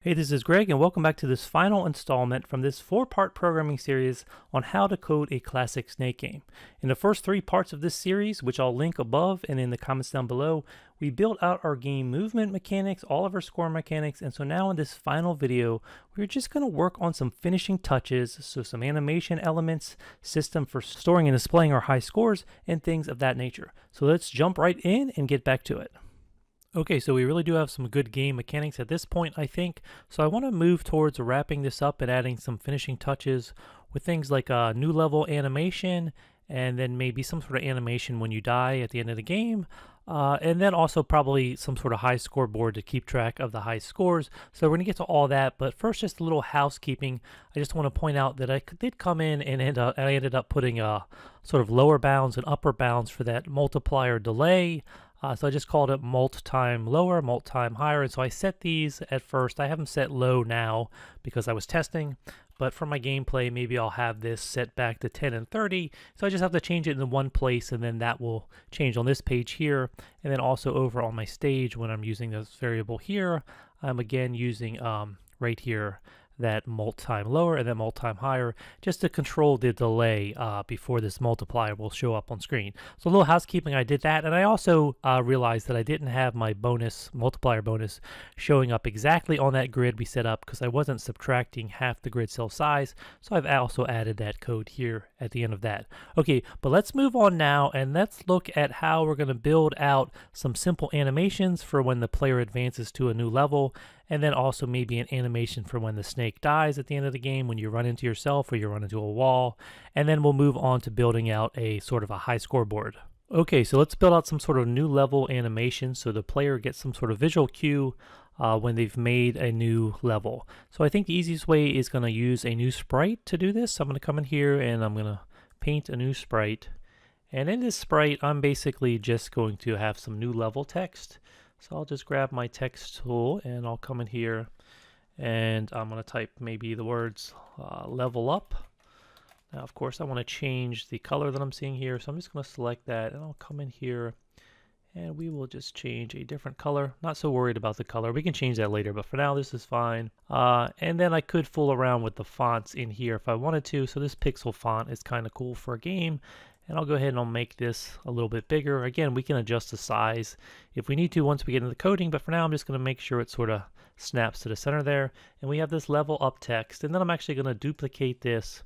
Hey, this is Greg, and welcome back to this final installment from this four-part programming series on how to code a classic Snake game. In the first three parts of this series, which I'll link above and in the comments down below, we built out our game movement mechanics, all of our score mechanics, and so now in this final video, we're just going to work on some finishing touches, so some animation elements, system for storing and displaying our high scores, and things of that nature. So let's jump right in and get back to it. Okay, so we really do have some good game mechanics at this point, I think. So I want to move towards wrapping this up and adding some finishing touches with things like a new level animation, and then maybe some sort of animation when you die at the end of the game. And then also probably some sort of high scoreboard to keep track of the high scores. So we're going to get to all that, but first just a little housekeeping. I just want to point out that I did come in and I ended up putting sort of lower bounds and upper bounds for that multiplier delay. So I just called it mult time lower, mult time higher. And so I set these at first. I have them set low now because I was testing. But for my gameplay, maybe I'll have this set back to 10 and 30. So I just have to change it in one place, and then that will change on this page here. And then also over on my stage when I'm using this variable here, I'm again using right here that mult time lower and then mult time higher, just to control the delay before this multiplier will show up on screen. So a little housekeeping, I did that, and I also realized that I didn't have my multiplier bonus showing up exactly on that grid we set up because I wasn't subtracting half the grid cell size, so I've also added that code here at the end of that. Okay, but let's move on now and let's look at how we're going to build out some simple animations for when the player advances to a new level, and then also maybe an animation for when the snake dies at the end of the game, when you run into yourself or you run into a wall. And then we'll move on to building out a sort of a high scoreboard. Okay, so let's build out some sort of new level animation so the player gets some sort of visual cue when they've made a new level. So I think the easiest way is going to use a new sprite to do this. So I'm going to come in here and I'm going to paint a new sprite. And in this sprite, I'm basically just going to have some new level text. So I'll just grab my text tool and I'll come in here and I'm going to type maybe the words level up. Now, of course, I want to change the color that I'm seeing here. So I'm just going to select that and I'll come in here and we will just change a different color. Not so worried about the color. We can change that later, but for now, this is fine. And then I could fool around with the fonts in here if I wanted to. So this pixel font is kind of cool for a game. And I'll go ahead and I'll make this a little bit bigger. Again, we can adjust the size if we need to once we get into the coding, but for now I'm just going to make sure it sort of snaps to the center there. And we have this level up text, and then I'm actually going to duplicate this,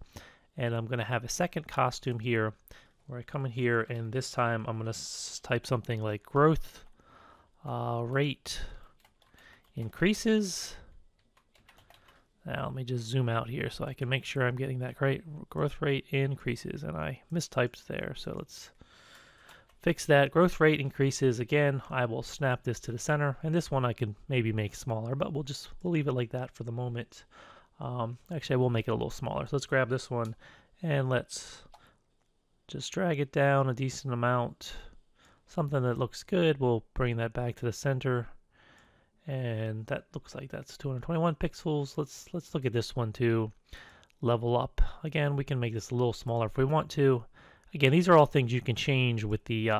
and I'm going to have a second costume here where I come in here, and this time I'm going to type something like growth rate increases. Now let me just zoom out here so I can make sure I'm getting that right. Growth rate increases, and I mistyped there. So let's fix that. Growth rate increases. Again, I will snap this to the center, and this one I can maybe make smaller, but we'll leave it like that for the moment. Actually, I will make it a little smaller. So let's grab this one and let's just drag it down a decent amount. Something that looks good. We'll bring that back to the center. And that looks like that's 221 pixels. Let's look at this one too. Level up. Again, we can make this a little smaller if we want to. Again, these are all things you can change with the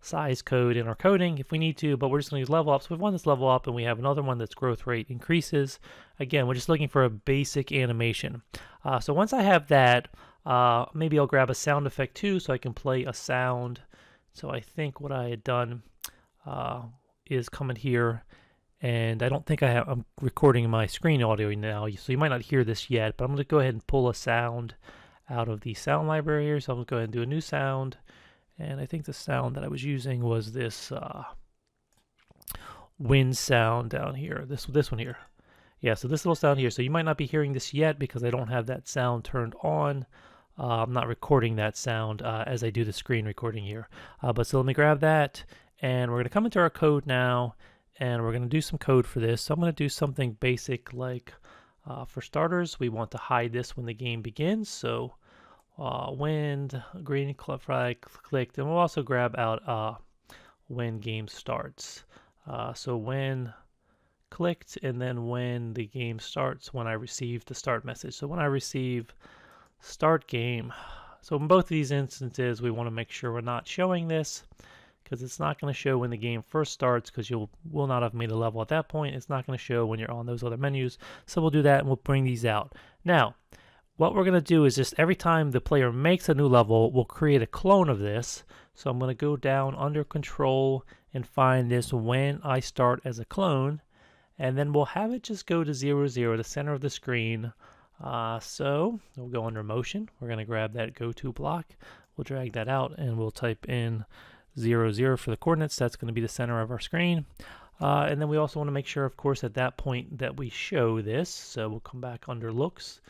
size code in our coding if we need to, but we're just going to use level up. So we want this level up, and we have another one that's growth rate increases. Again, we're just looking for a basic animation. So once I have that, maybe I'll grab a sound effect too so I can play a sound. So I think what I had done is come in here. And I don't think I'm recording my screen audio now, so you might not hear this yet, but I'm going to go ahead and pull a sound out of the sound library here. So I'm going to go ahead and do a new sound. And I think the sound that I was using was this wind sound down here, this one here. Yeah, so this little sound here. So you might not be hearing this yet because I don't have that sound turned on. I'm not recording that sound as I do the screen recording here. But so let me grab that, and we're going to come into our code now. And we're going to do some code for this. So I'm going to do something basic like, for starters, we want to hide this when the game begins. So when green flag clicked, and we'll also grab out when game starts. So when clicked, and then when the game starts, when I receive the start message. So when I receive start game. So in both of these instances, we want to make sure we're not showing this, because it's not going to show when the game first starts, because you will not have made a level at that point. It's not going to show when you're on those other menus. So we'll do that and we'll bring these out. Now, what we're going to do is just every time the player makes a new level, we'll create a clone of this. So I'm going to go down under control and find this when I start as a clone. And then we'll have it just go to 0, 0, the center of the screen. So we'll go under motion. We're going to grab that go to block. We'll drag that out and we'll type in 0, 0 for the coordinates. That's going to be the center of our screen. And then we also want to make sure, of course, at that point that we show this. So we'll come back under looks.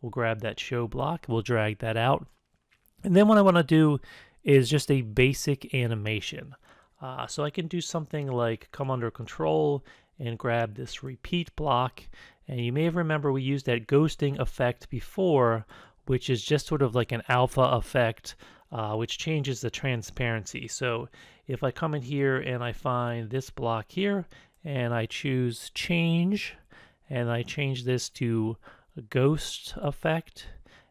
We'll grab that show block. We'll drag that out. And then what I want to do is just a basic animation. So I can do something like come under control and grab this repeat block. And you may remember we used that ghosting effect before, which is just sort of like an alpha effect, which changes the transparency. So if I come in here and I find this block here and I choose change and I change this to a ghost effect,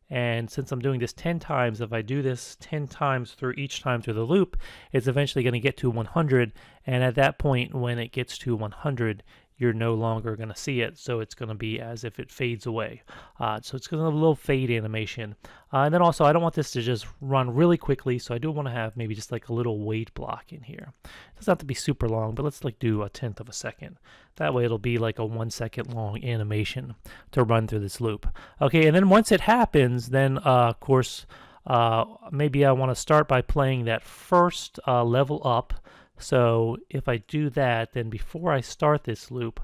and since I'm doing this 10 times, if I do this 10 times through each time through the loop, it's eventually going to get to 100. And at that point, when it gets to 100, you're no longer going to see it. So it's going to be as if it fades away. So it's going to have a little fade animation. And then also, I don't want this to just run really quickly. So I do want to have maybe just like a little wait block in here. It doesn't have to be super long, but let's like do 1/10 of a second. That way it'll be like a 1 second long animation to run through this loop. Okay, and then once it happens, then of course, maybe I want to start by playing that first level up. So if I do that, then before I start this loop,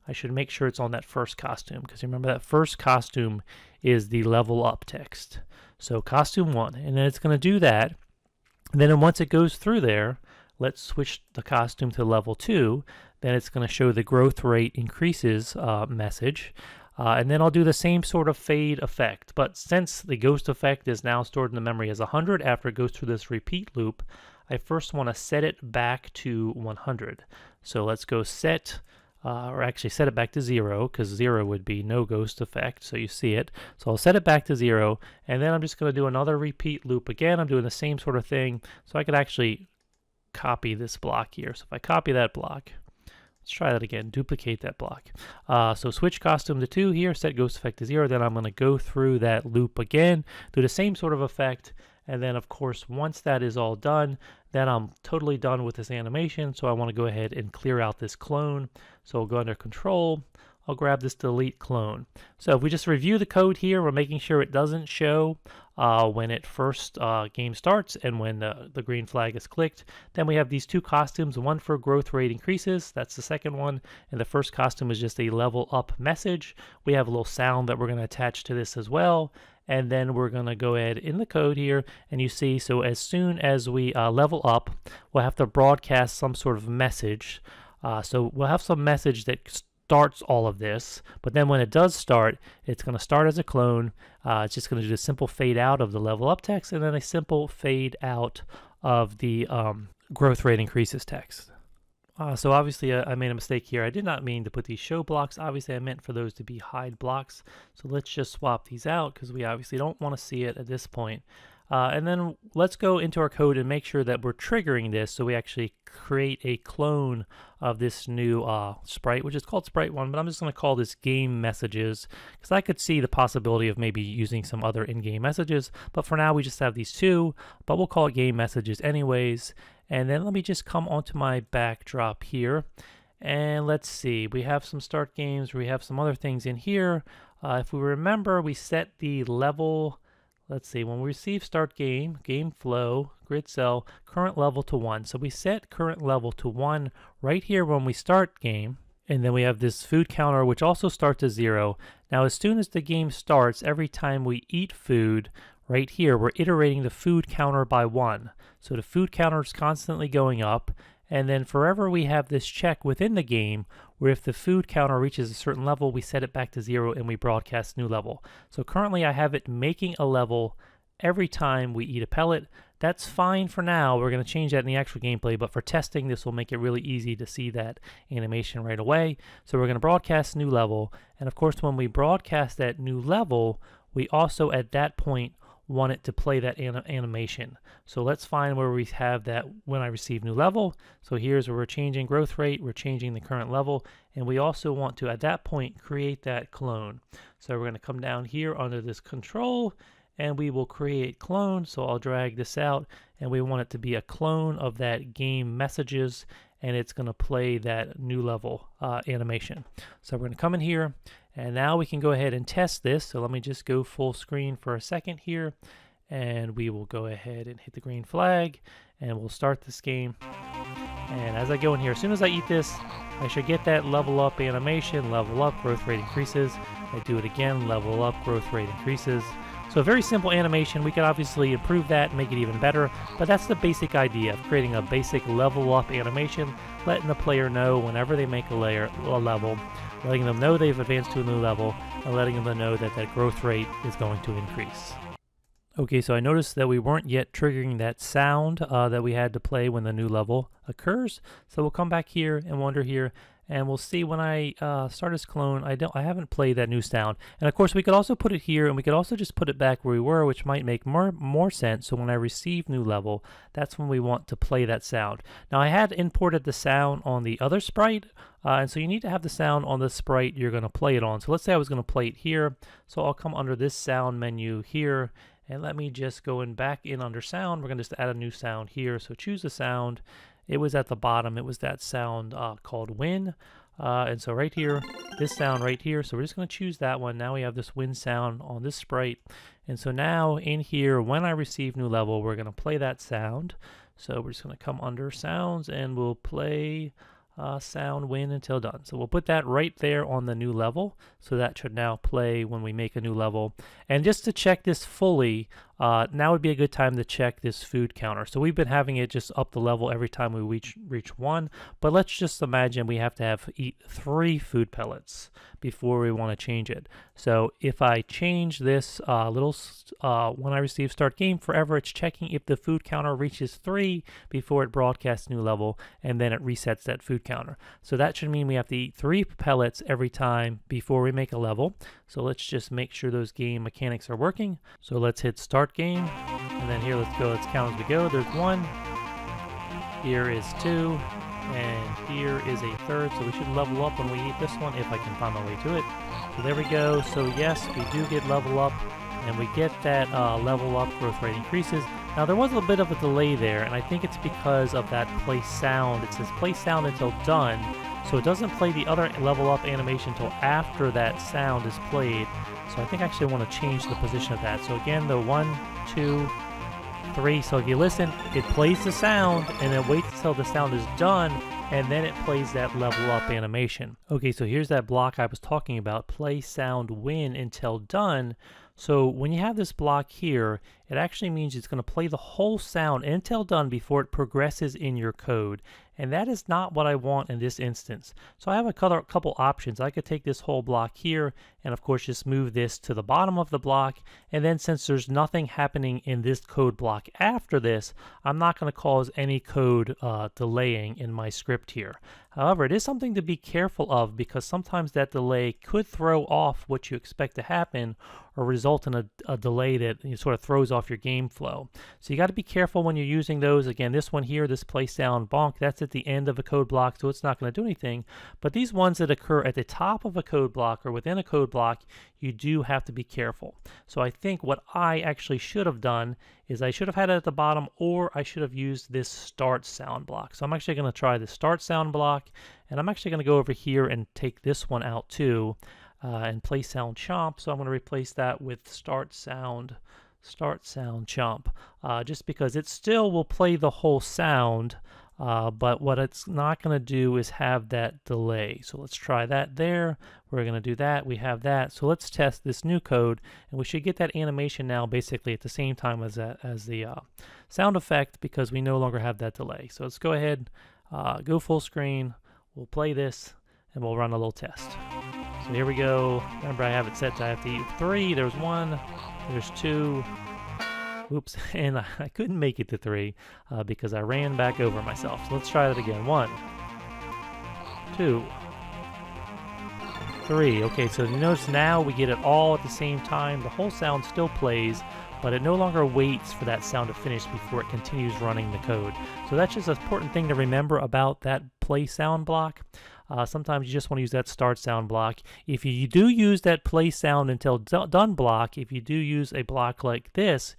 I should make sure it's on that first costume, because remember that first costume is the level up text. So costume 1, and then it's going to do that. And then once it goes through there, let's switch the costume to level 2. Then it's going to show the growth rate increases message. And then I'll do the same sort of fade effect. But since the ghost effect is now stored in the memory as 100 after it goes through this repeat loop, I first want to set it back to 100. So let's go set, or actually set it back to 0, because 0 would be no ghost effect, so you see it. So I'll set it back to 0, and then I'm just going to do another repeat loop again. I'm doing the same sort of thing, so I could actually copy this block here. So if I copy that block, let's try that again, duplicate that block. So switch costume to 2 here, set ghost effect to 0, then I'm going to go through that loop again, do the same sort of effect, and then of course once that is all done, then I'm totally done with this animation, so I want to go ahead and clear out this clone. So I'll go under control, I'll grab this delete clone. So if we just review the code here, we're making sure it doesn't show when it first game starts and when the green flag is clicked. Then we have these 2 costumes, one for growth rate increases, that's the second one, and the first costume is just a level up message. We have a little sound that we're going to attach to this as well. And then we're going to go ahead in the code here, and you see, so as soon as we level up, we'll have to broadcast some sort of message. So we'll have some message that starts all of this, but then when it does start, it's going to start as a clone. It's just going to do a simple fade out of the level up text, and then a simple fade out of the growth rate increases text. So obviously I made a mistake here. I did not mean to put these show blocks. Obviously I meant for those to be hide blocks. So let's just swap these out, because we obviously don't want to see it at this point. And then let's go into our code and make sure that we're triggering this, so we actually create a clone of this new sprite, which is called sprite 1, but I'm just going to call this game messages, because I could see the possibility of maybe using some other in-game messages, but for now we just have these 2, but we'll call it game messages anyways. And then let me just come onto my backdrop here, and let's see, we have some start games, we have some other things in here. If we remember, we set the level, let's see, when we receive start game, game flow, grid cell, current level to 1. So we set current level to 1 right here when we start game. And then we have this food counter, which also starts at 0. Now, as soon as the game starts, every time we eat food, right here, we're iterating the food counter by 1. So the food counter is constantly going up. And then forever we have this check within the game where if the food counter reaches a certain level, we set it back to 0 and we broadcast new level. So currently I have it making a level every time we eat a pellet. That's fine for now. We're going to change that in the actual gameplay, but for testing, this will make it really easy to see that animation right away. So we're going to broadcast new level. And of course, when we broadcast that new level, we also at that point want it to play that animation. So let's find where we have that when I receive new level. So here's where we're changing growth rate, we're changing the current level, and we also want to, at that point, create that clone. So we're going to come down here under this control, and we will create clone. So I'll drag this out, and we want it to be a clone of that game messages, and it's going to play that new level animation. So we're going to come in here, and now we can go ahead and test this. So let me just go full screen for a second here, and we will go ahead and hit the green flag, and we'll start this game. And as I go in here, as soon as I eat this, I should get that level up animation, level up, growth rate increases. I do it again, level up, growth rate increases. So a very simple animation. We could obviously improve that and make it even better, but that's the basic idea of creating a basic level up animation, letting the player know whenever they make a level, letting them know they've advanced to a new level, and letting them know that that growth rate is going to increase. Okay, so I noticed that we weren't yet triggering that sound that we had to play when the new level occurs. So we'll come back here and wander here, and we'll see when I start this clone, I haven't played that new sound. And of course we could also put it here, and we could also just put it back where we were, which might make more sense. So when I receive new level, that's when we want to play that sound. Now I had imported the sound on the other sprite, and so you need to have the sound on the sprite you're going to play it on. So let's say I was going to play it here. So I'll come under this sound menu here, and let me just go back in under sound. We're going to just add a new sound here. So choose a sound. It was at the bottom. It was that sound called win. And so right here, this sound right here. So we're just going to choose that one. Now we have this win sound on this sprite. And so now in here, when I receive new level, we're going to play that sound. So we're just going to come under sounds, and we'll play sound win until done. So we'll put that right there on the new level. So that should now play when we make a new level. And just to check this fully, now would be a good time to check this food counter. So we've been having it just up the level every time we reach one, but let's just imagine we have to eat 3 food pellets before we want to change it. So if I change this when I receive start game forever, it's checking if the food counter reaches 3 before it broadcasts new level, and then it resets that food counter. So that should mean we have to eat 3 pellets every time before we make a level. So let's just make sure those game mechanics are working. So let's hit start game, and then here let's count as we go. There's 1, here is 2, and here is a 3rd. So we should level up when we eat this one, if I can find my way to it. So there we go. So yes, we do get level up, and we get that level up, growth rate increases. Now there was a bit of a delay there, and I think it's because of that play sound. It says play sound until done, so it doesn't play the other level up animation until after that sound is played. So I think I actually want to change the position of that. So again, the 1, 2, 3. So if you listen, it plays the sound, and then waits until the sound is done, and then it plays that level up animation. Okay, so here's that block I was talking about, play sound win until done. So when you have this block here, it actually means it's going to play the whole sound until done before it progresses in your code. And that is not what I want in this instance. So I have a couple options. I could take this whole block here and of course just move this to the bottom of the block. And then since there's nothing happening in this code block after this, I'm not going to cause any code delaying in my script here. However, it is something to be careful of, because sometimes that delay could throw off what you expect to happen, or result in a delay that sort of throws off your game flow. So you got to be careful when you're using those. Again, this one here, this play sound bonk, that's at the end of a code block, so it's not going to do anything. But these ones that occur at the top of a code block or within a code block, you do have to be careful. So I think what I actually should have done is I should have had it at the bottom, or I should have used this start sound block. So I'm actually going to try the start sound block, and I'm actually going to go over here and take this one out too, and play sound chomp. So I'm going to replace that with start sound chomp, just because it still will play the whole sound, but what it's not going to do is have that delay. So let's try that there. We're going to do that. We have that. So let's test this new code, and we should get that animation now basically at the same time as the sound effect, because we no longer have that delay. So let's go ahead, go full screen. We'll play this, and we'll run a little test. So here we go. Remember, I have it set to I have to eat 3. There's 1. There's 2. Oops, and I couldn't make it to 3 because I ran back over myself. So let's try that again. 1, 2, 3. Okay, so you notice now we get it all at the same time. The whole sound still plays, but it no longer waits for that sound to finish before it continues running the code. So that's just an important thing to remember about that play sound block. Sometimes you just want to use that start sound block. If you do use that play sound until done block, if you do use a block like this,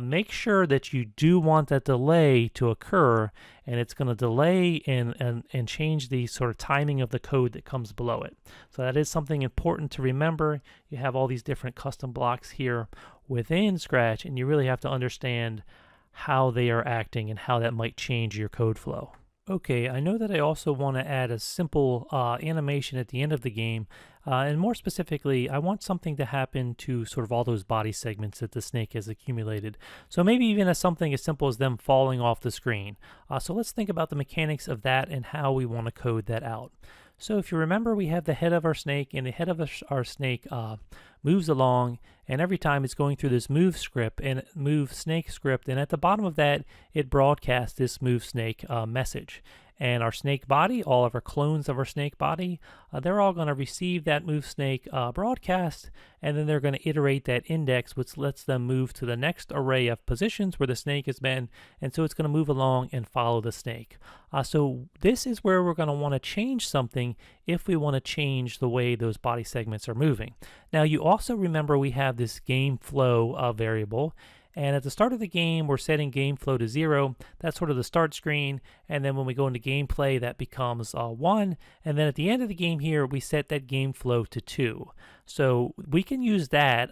make sure that you do want that delay to occur, and it's going to delay and change the sort of timing of the code that comes below it. So that is something important to remember. You have all these different custom blocks here within Scratch, and you really have to understand how they are acting and how that might change your code flow. Okay, I know that I also want to add a simple animation at the end of the game, and more specifically, I want something to happen to sort of all those body segments that the snake has accumulated. So maybe even something as simple as them falling off the screen. So let's think about the mechanics of that and how we want to code that out. So if you remember, we have the head of our snake, and the head of our snake moves along, and every time it's going through this move script and move snake script, and at the bottom of that it broadcasts this move snake message. And our snake body, all of our clones of our snake body, they're all going to receive that move snake broadcast, and then they're going to iterate that index, which lets them move to the next array of positions where the snake has been, and so it's going to move along and follow the snake. So this is where we're going to want to change something if we want to change the way those body segments are moving. Now you also remember we have this game flow variable, and at the start of the game, we're setting game flow to 0. That's sort of the start screen. And then when we go into gameplay, that becomes 1. And then at the end of the game here, we set that game flow to 2. So we can use that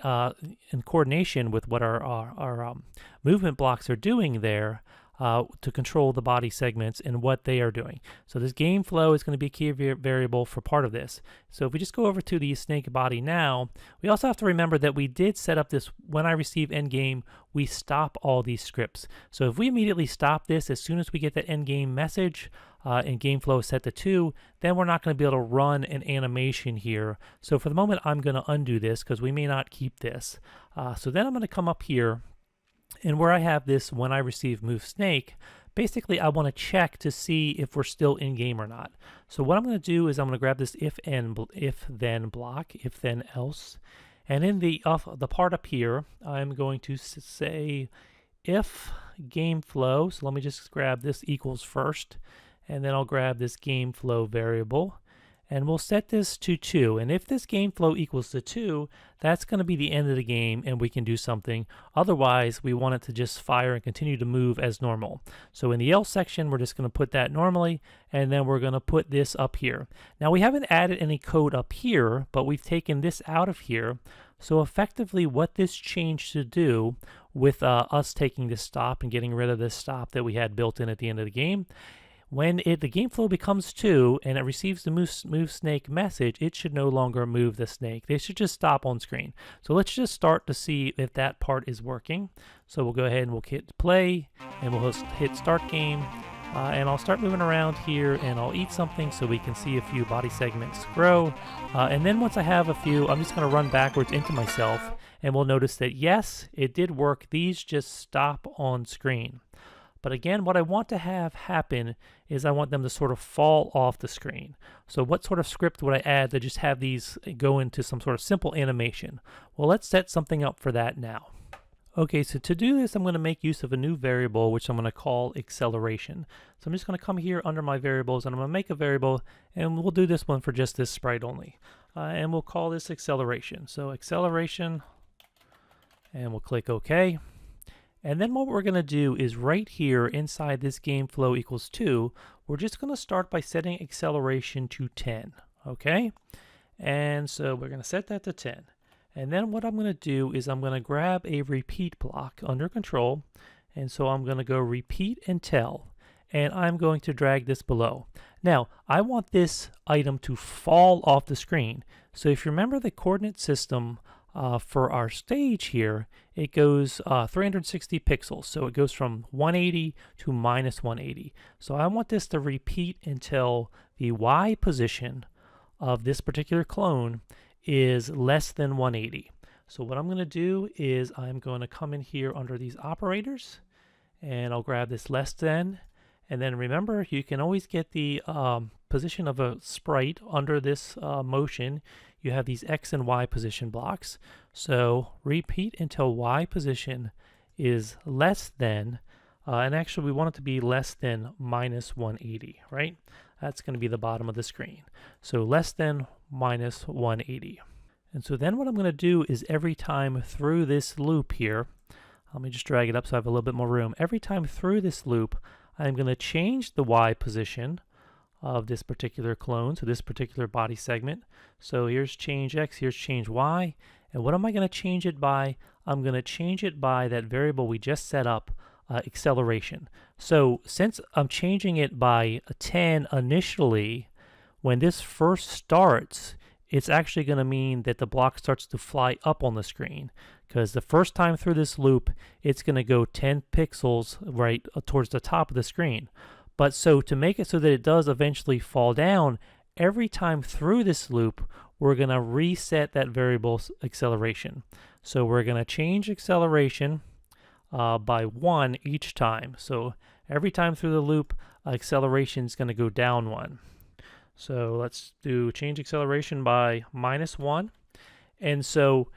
in coordination with what our movement blocks are doing there to control the body segments and what they are doing. So this game flow is going to be a key variable for part of this. So if we just go over to the snake body now, we also have to remember that we did set up this when I receive endgame, we stop all these scripts. So if we immediately stop this as soon as we get that endgame message and game flow is set to 2, then we're not going to be able to run an animation here. So for the moment, I'm going to undo this because we may not keep this. So then I'm going to come up here, and where I have this when I receive move snake, basically I want to check to see if we're still in game or not. So what I'm going to do is I'm going to grab this if then block, if then else, and in the part up here, I'm going to say if game flow. So let me just grab this equals first, and then I'll grab this game flow variable, and we'll set this to 2. And if this game flow equals to 2, that's going to be the end of the game and we can do something. Otherwise, we want it to just fire and continue to move as normal. So in the else section, we're just going to put that normally, and then we're going to put this up here. Now we haven't added any code up here, but we've taken this out of here. So effectively what this change should do with us taking this stop and getting rid of this stop that we had built in at the end of the game, when the game flow becomes 2 and it receives the move snake message, it should no longer move the snake. They should just stop on screen. So let's just start to see if that part is working. So we'll go ahead and we'll hit play, and we'll hit start game. And I'll start moving around here, and I'll eat something so we can see a few body segments grow. And then once I have a few, I'm just going to run backwards into myself, and we'll notice that yes, it did work. These just stop on screen. But again, what I want to have happen is I want them to sort of fall off the screen. So what sort of script would I add to just have these go into some sort of simple animation? Well, let's set something up for that now. Okay, so to do this, I'm going to make use of a new variable, which I'm going to call acceleration. So I'm just going to come here under my variables, and I'm going to make a variable, and we'll do this one for just this sprite only. And we'll call this acceleration. So acceleration, and we'll click OK. And then what we're going to do is right here inside this game flow equals 2, we're just going to start by setting acceleration to 10, okay? And so we're going to set that to 10. And then what I'm going to do is I'm going to grab a repeat block under control, and so I'm going to go repeat until, and I'm going to drag this below. Now, I want this item to fall off the screen. So if you remember the coordinate system for our stage here, it goes 360 pixels. So it goes from 180 to minus 180. So I want this to repeat until the Y position of this particular clone is less than 180. So what I'm going to do is I'm going to come in here under these operators, and I'll grab this less than, and then remember you can always get the position of a sprite under this motion, you have these X and Y position blocks. So repeat until Y position is less than, and actually we want it to be less than minus 180, right? That's going to be the bottom of the screen. So less than minus 180. And so then what I'm going to do is every time through this loop here, let me just drag it up so I have a little bit more room. Every time through this loop, I'm going to change the Y position of this particular clone, so this particular body segment. So here's change X, here's change Y. And what am I going to change it by? I'm going to change it by that variable we just set up, acceleration. So since I'm changing it by 10 initially, when this first starts, it's actually going to mean that the block starts to fly up on the screen, because the first time through this loop, it's going to go 10 pixels right towards the top of the screen. But so to make it so that it does eventually fall down, every time through this loop, we're going to reset that variable's acceleration. So we're going to change acceleration by 1 each time. So every time through the loop, acceleration is going to go down 1. So let's do change acceleration by -1. And so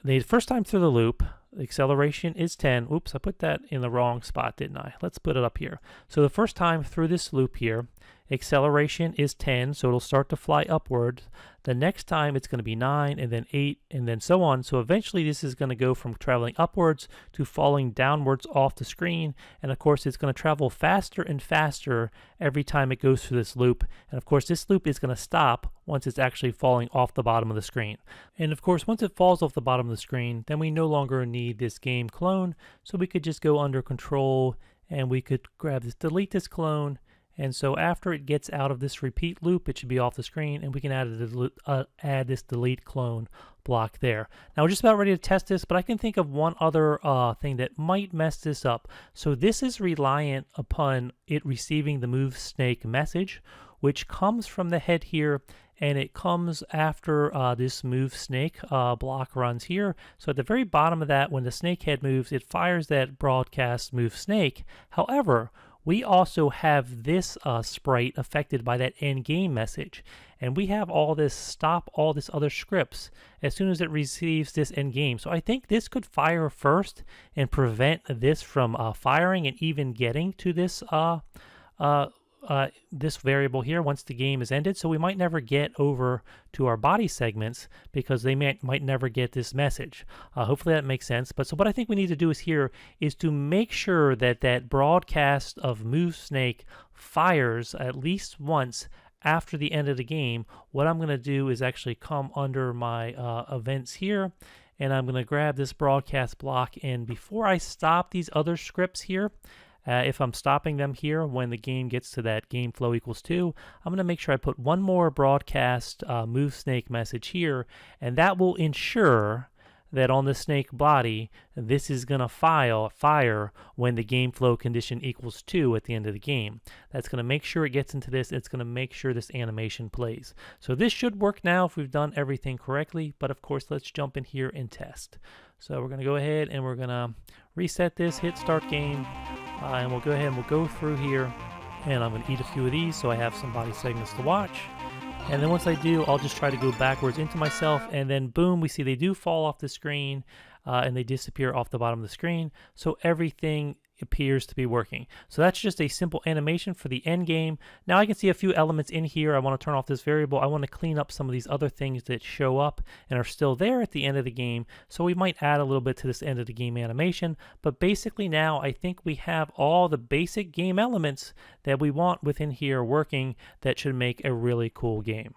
the first time through the loop, the acceleration is 10. Oops, I put that in the wrong spot, didn't I? Let's put it up here. So the first time through this loop here, acceleration is 10, so it'll start to fly upward. The next time it's going to be 9, and then 8, and then so on. So eventually this is going to go from traveling upwards to falling downwards off the screen. And of course it's going to travel faster and faster every time it goes through this loop. And of course this loop is going to stop once it's actually falling off the bottom of the screen. And of course once it falls off the bottom of the screen, then we no longer need this game clone. So we could just go under control and we could grab this, delete this clone. And so after it gets out of this repeat loop, it should be off the screen, and we can add this delete clone block there. Now we're just about ready to test this, but I can think of one other thing that might mess this up. So this is reliant upon it receiving the move snake message, which comes from the head here, and it comes after this move snake block runs here. So at the very bottom of that, when the snake head moves, it fires that broadcast move snake. However, we also have this sprite affected by that end game message, and we have all this stop all this other scripts as soon as it receives this end game. So I think this could fire first and prevent this from firing and even getting to this this variable here once the game is ended. So we might never get over to our body segments because they might never get this message. Hopefully that makes sense. But so what I think we need to do is to make sure that that broadcast of move snake fires at least once after the end of the game. What I'm going to do is actually come under my events here, and I'm going to grab this broadcast block, and before I stop these other scripts here, if I'm stopping them here when the game gets to that game flow equals 2, I'm going to make sure I put one more broadcast move snake message here, and that will ensure that on the snake body, this is going to fire when the game flow condition equals 2 at the end of the game. That's going to make sure it gets into this. It's going to make sure this animation plays. So this should work now if we've done everything correctly, but of course let's jump in here and test. So we're going to go ahead and we're going to reset this, hit start game, and we'll go ahead and we'll go through here, and I'm going to eat a few of these so I have some body segments to watch. And then once I do, I'll just try to go backwards into myself, and then boom, we see they do fall off the screen, and they disappear off the bottom of the screen. So everything appears to be working. So that's just a simple animation for the end game. Now I can see a few elements in here. I want to turn off this variable. I want to clean up some of these other things that show up and are still there at the end of the game. So we might add a little bit to this end of the game animation. But basically now I think we have all the basic game elements that we want within here working that should make a really cool game.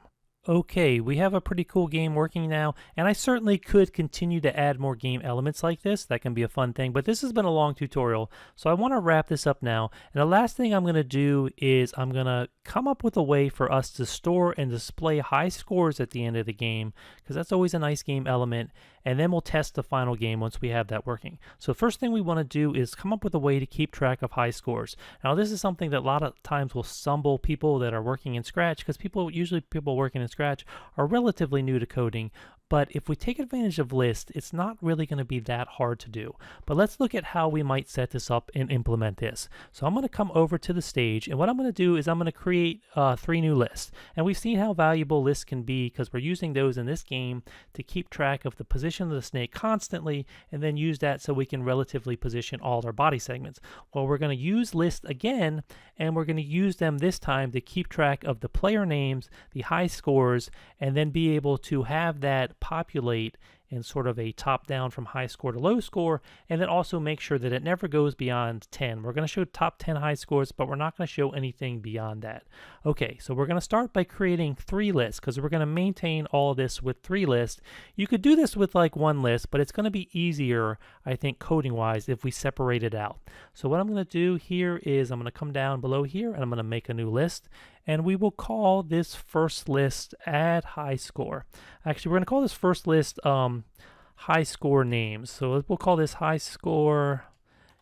Okay, we have a pretty cool game working now, and I certainly could continue to add more game elements like this. That can be a fun thing, but this has been a long tutorial, so I want to wrap this up now. And the last thing I'm going to do is I'm going to come up with a way for us to store and display high scores at the end of the game, because that's always a nice game element, and then we'll test the final game once we have that working. So first thing we want to do is come up with a way to keep track of high scores. Now this is something that a lot of times will stumble people that are working in Scratch, because usually people working in Scratch are relatively new to coding, But if we take advantage of lists, it's not really going to be that hard to do. But let's look at how we might set this up and implement this. So I'm going to come over to the stage, and what I'm going to do is I'm going to create 3 new lists. And we've seen how valuable lists can be because we're using those in this game to keep track of the position of the snake constantly, and then use that so we can relatively position all our body segments. Well, we're going to use lists again, and we're going to use them this time to keep track of the player names, the high scores, and then be able to have that populate in sort of a top down from high score to low score, and then also make sure that it never goes beyond 10. We're going to show top 10 high scores, but we're not going to show anything beyond that. Okay, so we're going to start by creating 3 lists because we're going to maintain all of this with 3 lists. You could do this with like 1 list, but it's going to be easier, I think, coding wise if we separate it out. So what I'm going to do here is I'm going to come down below here and I'm going to make a new list, and we will call this first list add high score. Actually, we're going to call this first list high score names. So we'll call this high score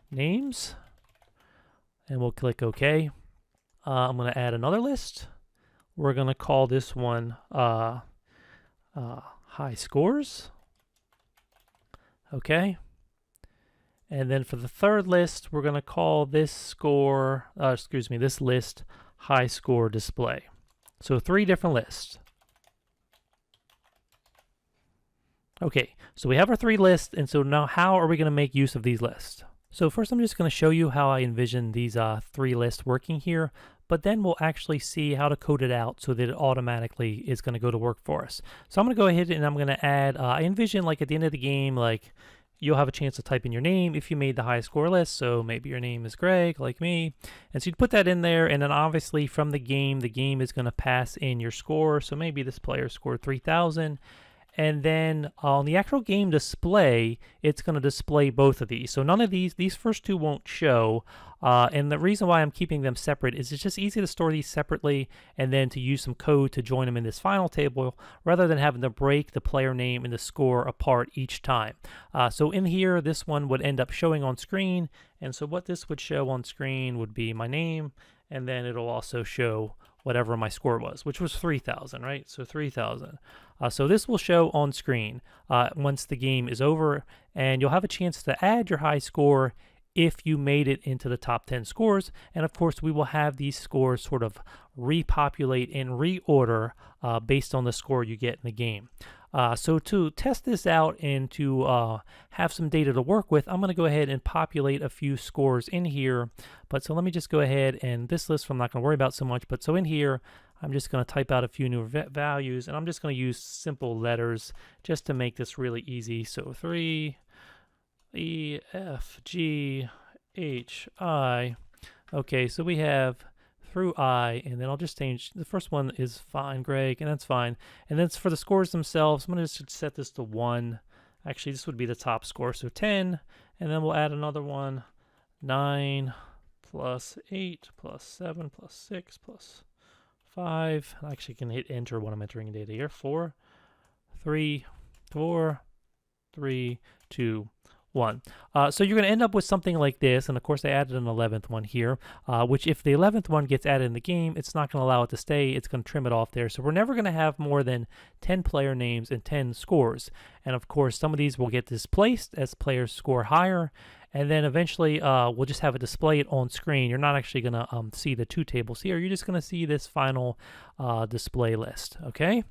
names, and we'll click OK. I'm going to add another list. We're going to call this one high scores. Okay. And then for the third list, we're going to call this this list high score display. So 3 different lists. Okay, so we have our 3 lists, and so now how are we going to make use of these lists? So first I'm just going to show you how I envision these 3 lists working here, but then we'll actually see how to code it out so that it automatically is going to go to work for us. So I'm going to go ahead and I'm going to add, I envision like at the end of the game, like you'll have a chance to type in your name if you made the high score list. So maybe your name is Greg, like me. And so you'd put that in there, and then obviously from the game is going to pass in your score. So maybe this player scored 3,000. And then on the actual game display, it's going to display both of these. So none of these first 2 won't show. And the reason why I'm keeping them separate is it's just easy to store these separately and then to use some code to join them in this final table rather than having to break the player name and the score apart each time. So in here, this one would end up showing on screen. And so what this would show on screen would be my name, and then it'll also show whatever my score was, which was 3,000, right? So 3,000. So this will show on screen once the game is over, and you'll have a chance to add your high score if you made it into the top 10 scores. And of course, we will have these scores sort of repopulate and reorder based on the score you get in the game. So to test this out and to have some data to work with, I'm going to go ahead and populate a few scores in here. But so let me just go ahead, and this list I'm not going to worry about so much. But so in here, I'm just going to type out a few new values, and I'm just going to use simple letters just to make this really easy. So 3, E, F, G, H, I. Okay, so we have through I, and then I'll just change, the first one is fine, Greg, and that's fine. And then for the scores themselves, I'm going to just set this to 1. Actually, this would be the top score, so 10, and then we'll add another one, 9 plus 8 plus 7 plus 6 plus 5. I actually can hit enter when I'm entering data here. 4, 3, 4, 3, 2, 1. So you're going to end up with something like this, and of course I added an 11th one here, which if the 11th one gets added in the game, it's not going to allow it to stay. It's going to trim it off there. So we're never going to have more than 10 player names and 10 scores. And of course, some of these will get displaced as players score higher, and then eventually we'll just have it display it on screen. You're not actually going to see the 2 tables here. You're just going to see this final display list, okay?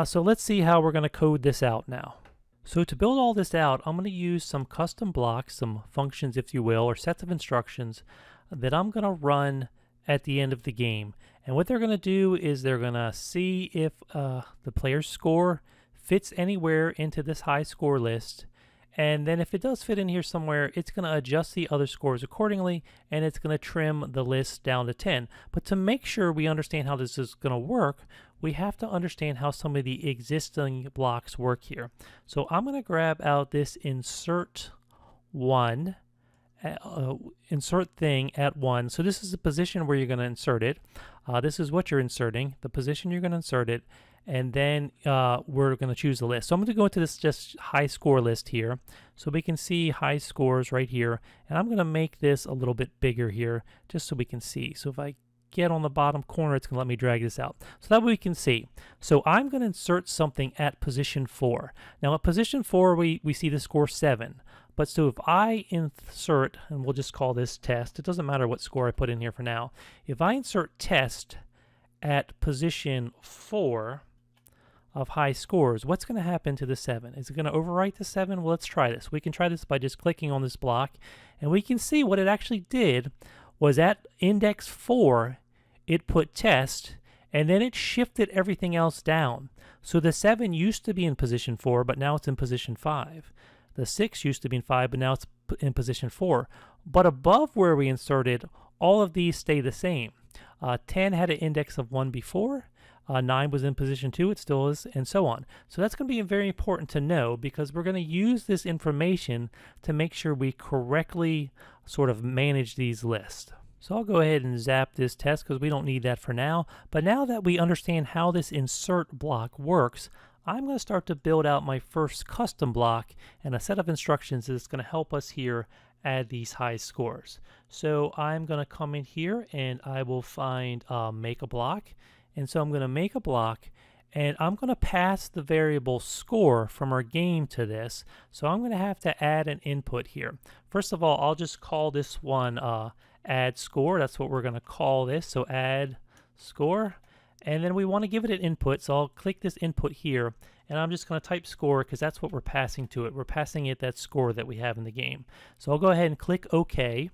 So let's see how we're going to code this out now. So to build all this out, I'm going to use some custom blocks, some functions, if you will, or sets of instructions that I'm going to run at the end of the game. And what they're going to do is they're going to see if the player's score fits anywhere into this high score list. And then if it does fit in here somewhere, it's going to adjust the other scores accordingly, and it's going to trim the list down to 10. But to make sure we understand how this is going to work, we have to understand how some of the existing blocks work here. So I'm going to grab out this insert thing at 1. So this is the position where you're going to insert it. This is what you're inserting, the position you're going to insert it, and then we're going to choose the list. So I'm going to go into this just high score list here so we can see high scores right here, and I'm going to make this a little bit bigger here just so we can see. So if I get on the bottom corner, it's going to let me drag this out. So that way we can see. So I'm going to insert something at position 4. Now at position 4, we see the score 7. But so if I insert, and we'll just call this test, it doesn't matter what score I put in here for now. If I insert test at position 4 of high scores, what's going to happen to the 7? Is it going to overwrite the 7? Well, let's try this. We can try this by just clicking on this block, and we can see what it actually did was at index 4, it put test, and then it shifted everything else down. So the 7 used to be in position 4, but now it's in position 5. The 6 used to be in 5, but now it's in position 4. But above where we inserted, all of these stay the same. 10 had an index of 1 before. 9 was in position 2, it still is, and so on. So that's going to be very important to know, because we're going to use this information to make sure we correctly sort of manage these lists. So I'll go ahead and zap this test because we don't need that for now. But now that we understand how this insert block works, I'm going to start to build out my first custom block and a set of instructions that's going to help us here add these high scores. So I'm going to come in here and I will find make a block. And so I'm going to make a block, and I'm going to pass the variable score from our game to this. So I'm going to have to add an input here. First of all, I'll just call this one add score. That's what we're going to call this. So add score. And then we want to give it an input. So I'll click this input here, and I'm just going to type score because that's what we're passing to it. We're passing it that score that we have in the game. So I'll go ahead and click OK.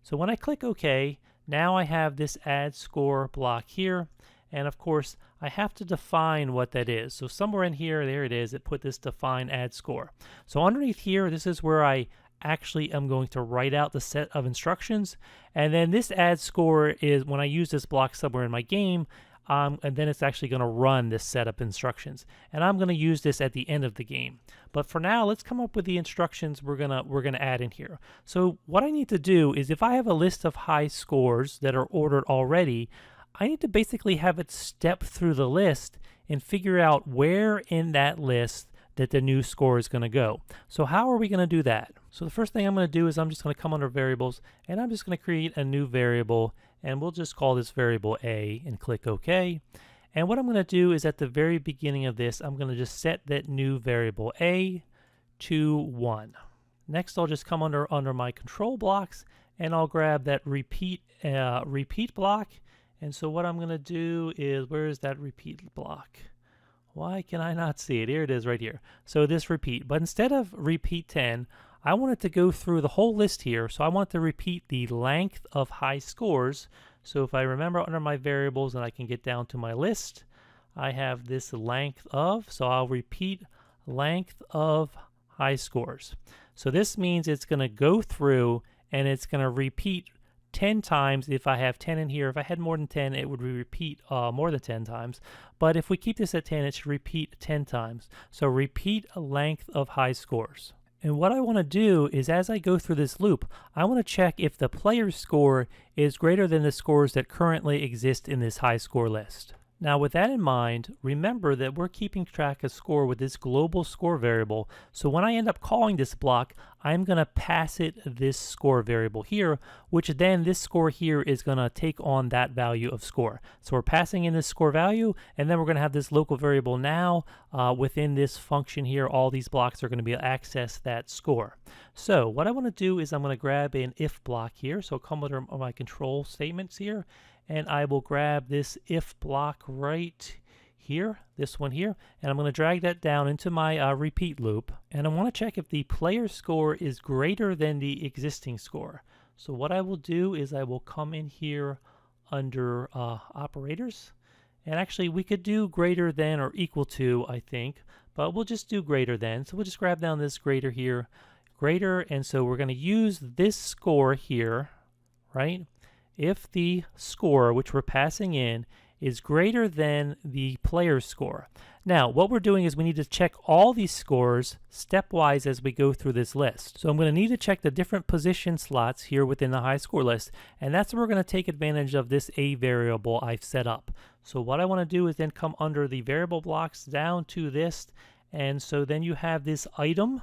So when I click OK, now I have this add score block here. And of course, I have to define what that is. So somewhere in here, there it is, it put this define add score. So underneath here, this is where I actually am going to write out the set of instructions. And then this add score is when I use this block somewhere in my game, and then it's actually going to run this set of instructions. And I'm going to use this at the end of the game. But for now, let's come up with the instructions we're gonna add in here. So what I need to do is, if I have a list of high scores that are ordered already, I need to basically have it step through the list and figure out where in that list that the new score is going to go. So how are we going to do that? So the first thing I'm going to do is I'm just going to come under variables, and I'm just going to create a new variable, and we'll just call this variable A and click OK. And what I'm going to do is at the very beginning of this, I'm going to just set that new variable A to 1. Next, I'll just come under my control blocks, and I'll grab that repeat block. And so what I'm going to do is, where is that repeat block? Why can I not see it? Here it is right here. So this repeat. But instead of repeat 10, I want it to go through the whole list here. So I want to repeat the length of high scores. So if I remember under my variables and I can get down to my list, I have this length of. So I'll repeat length of high scores. So this means it's going to go through and it's going to repeat 10 times. If I have 10 in here, if I had more than 10, it would repeat more than 10 times. But if we keep this at 10, it should repeat 10 times. So repeat a length of high scores. And what I want to do is, as I go through this loop, I want to check if the player's score is greater than the scores that currently exist in this high score list. Now with that in mind, remember that we're keeping track of score with this global score variable. So when I end up calling this block, I'm going to pass it this score variable here, which then this score here is going to take on that value of score. So we're passing in this score value, and then we're going to have this local variable now within this function here. All these blocks are going to be able to access that score. So what I want to do is I'm going to grab an if block here. So come under my control statements here, and I will grab this if block right here, this one here, and I'm going to drag that down into my repeat loop, and I want to check if the player score is greater than the existing score. So what I will do is I will come in here under operators, and actually we could do greater than or equal to, I think, but we'll just do greater than. So we'll just grab down this greater here, greater, and so we're going to use this score here, right? If the score which we're passing in is greater than the player's score. Now, what we're doing is we need to check all these scores stepwise as we go through this list. So I'm going to need to check the different position slots here within the high score list, and that's where we're going to take advantage of this A variable I've set up. So what I want to do is then come under the variable blocks down to this, and so then you have this item,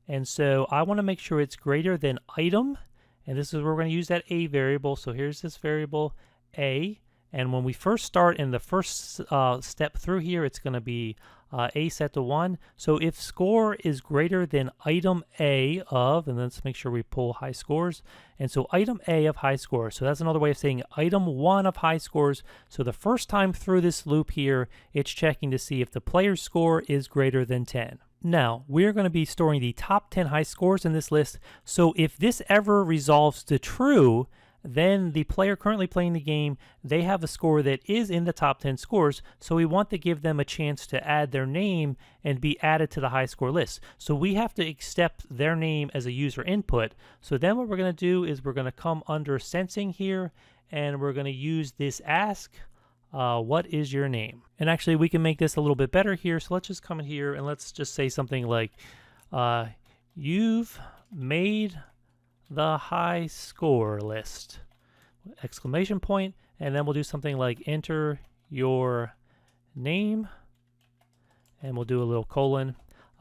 and so I want to make sure it's greater than item. And this is where we're going to use that A variable. So here's this variable A. And when we first start in the first step through here, it's going to be A set to 1. So if score is greater than item A of, and let's make sure we pull high scores. And so item A of high scores. So that's another way of saying item 1 of high scores. So the first time through this loop here, it's checking to see if the player's score is greater than 10. Now, we're going to be storing the top 10 high scores in this list. So if this ever resolves to true, then the player currently playing the game, they have a score that is in the top 10 scores, so we want to give them a chance to add their name and be added to the high score list. So we have to accept their name as a user input. So then what we're going to do is we're going to come under sensing here, and we're going to use this ask, what is your name? And actually we can make this a little bit better here, so let's just come in here and let's just say something like, you've made the high score list, exclamation point, and then we'll do something like enter your name, and we'll do a little colon.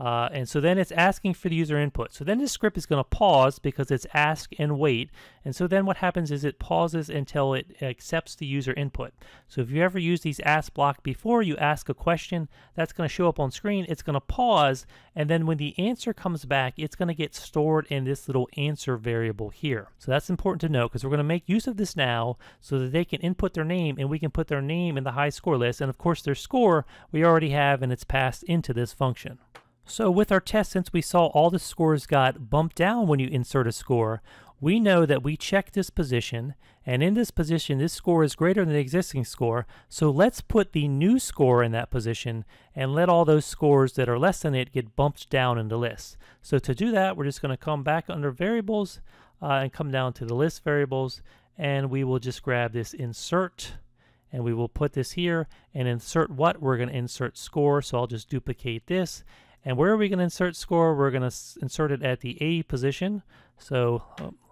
And so then it's asking for the user input. So then this script is going to pause because it's ask and wait. And so then what happens is it pauses until it accepts the user input. So if you ever use these ask block before you ask a question, that's going to show up on screen. It's going to pause. And then when the answer comes back, it's going to get stored in this little answer variable here. So that's important to know because we're going to make use of this now so that they can input their name and we can put their name in the high score list. And of course their score we already have and it's passed into this function. So with our test, since we saw all the scores got bumped down when you insert a score, we know that we check this position, and in this position, this score is greater than the existing score. So let's put the new score in that position and let all those scores that are less than it get bumped down in the list. So to do that, we're just going to come back under variables and come down to the list variables, and we will just grab this insert, and we will put this here and insert what? We're going to insert score. So I'll just duplicate this. And where are we going to insert score? We're going to insert it at the A position. So,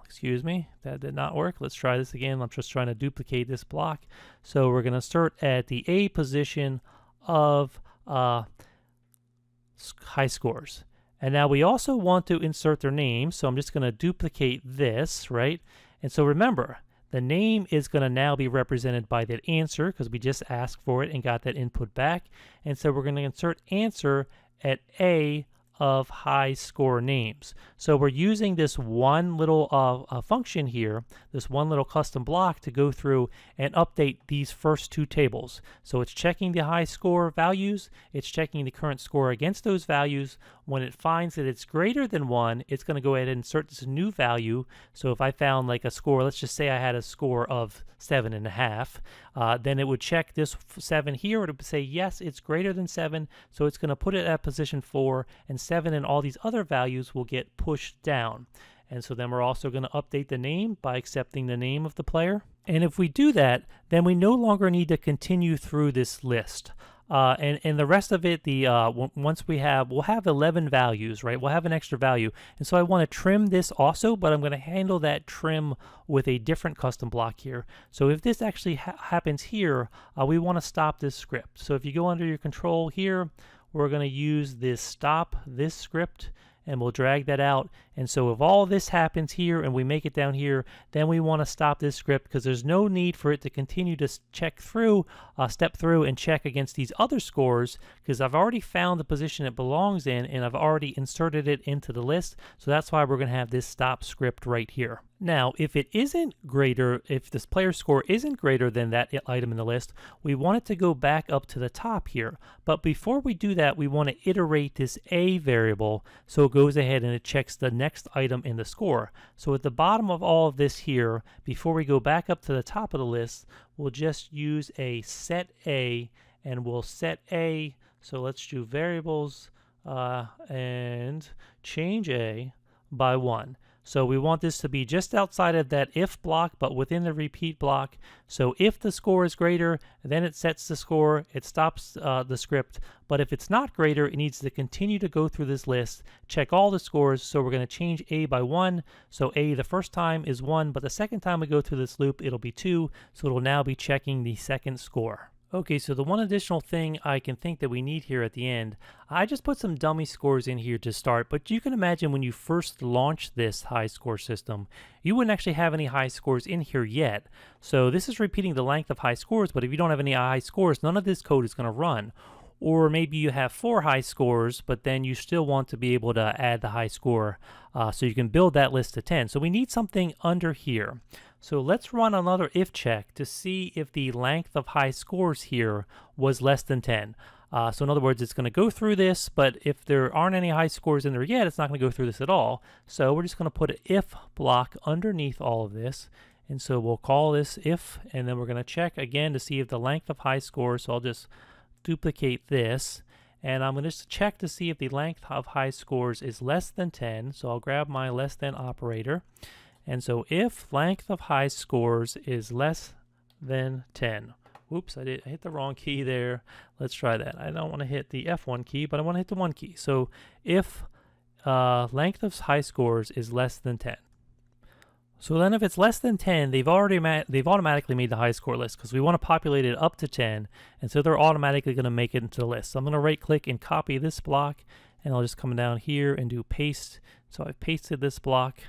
excuse me, that did not work. Let's try this again. I'm just trying to duplicate this block. So we're going to insert at the A position of high scores. And now we also want to insert their name. So I'm just going to duplicate this, right? And so remember, the name is going to now be represented by that answer because we just asked for it and got that input back. And so we're going to insert answer at A of high score names. So we're using this one little function here, this one little custom block to go through and update these first two tables. So it's checking the high score values, it's checking the current score against those values. When it finds that it's greater than 1, it's going to go ahead and insert this new value. So if I found like a score, let's just say I had a score of 7.5, then it would check this 7 here. It would say, yes, it's greater than 7. So it's going to put it at position 4, and 7 and all these other values will get pushed down. And so then we're also going to update the name by accepting the name of the player. And if we do that, then we no longer need to continue through this list. And the rest of it, once we'll have 11 values, right? We'll have an extra value. And so I want to trim this also, but I'm going to handle that trim with a different custom block here. So if this actually happens here, we want to stop this script. So if you go under your control here, we're going to use this stop this script, and we'll drag that out. And so if all this happens here and we make it down here, then we want to stop this script because there's no need for it to continue to check through, step through and check against these other scores because I've already found the position it belongs in and I've already inserted it into the list. So that's why we're going to have this stop script right here. Now, if it isn't greater, if this player score isn't greater than that item in the list, we want it to go back up to the top here. But before we do that, we want to iterate this A variable so it goes ahead and it checks the next item in the score. So at the bottom of all of this here, before we go back up to the top of the list, we'll just use a set A, and we'll set A. So let's do variables and change A by 1. So we want this to be just outside of that if block, but within the repeat block. So if the score is greater, then it sets the score, it stops the script. But if it's not greater, it needs to continue to go through this list, check all the scores. So we're going to change A by 1. So A the first time is 1, but the second time we go through this loop, it'll be 2. So it'll now be checking the second score. Okay, so the one additional thing I can think that we need here at the end, I just put some dummy scores in here to start, but you can imagine when you first launch this high score system, you wouldn't actually have any high scores in here yet. So this is repeating the length of high scores, but if you don't have any high scores, none of this code is going to run. Or maybe you have 4 high scores, but then you still want to be able to add the high score so you can build that list to 10. So we need something under here. So let's run another if check to see if the length of high scores here was less than 10. So in other words, it's going to go through this, but if there aren't any high scores in there yet, it's not going to go through this at all. So we're just going to put an if block underneath all of this. And so we'll call this if, and then we're going to check again to see if the length of high scores. So I'll just duplicate this, and I'm going to just check to see if the length of high scores is less than 10. So I'll grab my less than operator. And so if length of high scores is less than 10. Whoops, I hit the wrong key there. Let's try that. I don't want to hit the F1 key, but I want to hit the 1 key. So if length of high scores is less than 10. So then if it's less than 10, they've automatically made the high score list because we want to populate it up to 10, and so they're automatically going to make it into the list. So I'm going to right click and copy this block, and I'll just come down here and do paste. So I've pasted this block,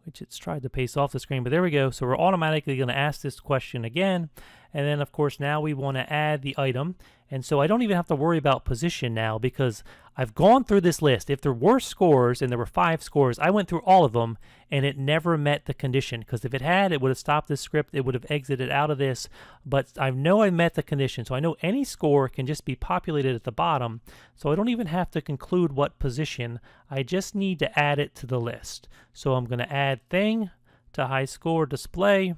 which it's tried to paste off the screen, but there we go. So we're automatically going to ask this question again. And then of course now we want to add the item. And so I don't even have to worry about position now because I've gone through this list. If there were scores and there were 5 scores, I went through all of them and it never met the condition, because if it had, it would have stopped this script, it would have exited out of this. But I know I met the condition, so I know any score can just be populated at the bottom. So I don't even have to conclude what position, I just need to add it to the list. So I'm going to add thing to high score display.